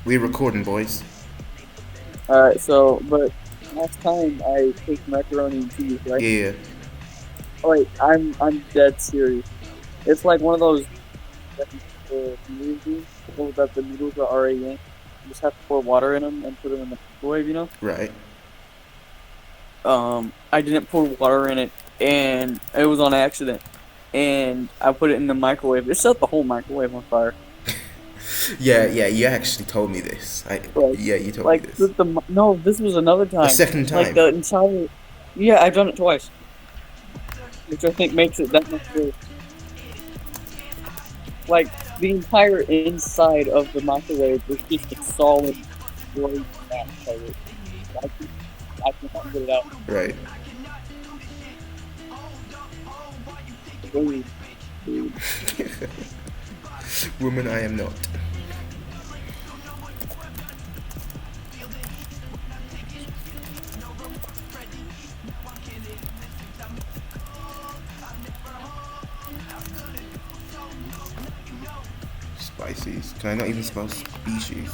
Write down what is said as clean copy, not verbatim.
We're recording, boys. Alright, so, but last time I cooked macaroni and cheese, right? Yeah. Oh, wait, I'm dead serious. It's like one of those noodles so that the noodles are already in. You just have to pour water in them and put them in the microwave, you know? Right. I didn't pour water in it, and it was on accident. And I put it in the microwave. It set the whole microwave on fire. Yeah, yeah. You actually told me this. Like, Yeah, you told me like this. no, this was another A time. second Like time. the entire, yeah, I've done it twice, which I think makes it that much worse. Like the entire inside of the microwave was just a solid gray black color. I can, I cannot get it out. Right. Dude, dude. Woman, I am not. Spices. Can I not even spell species?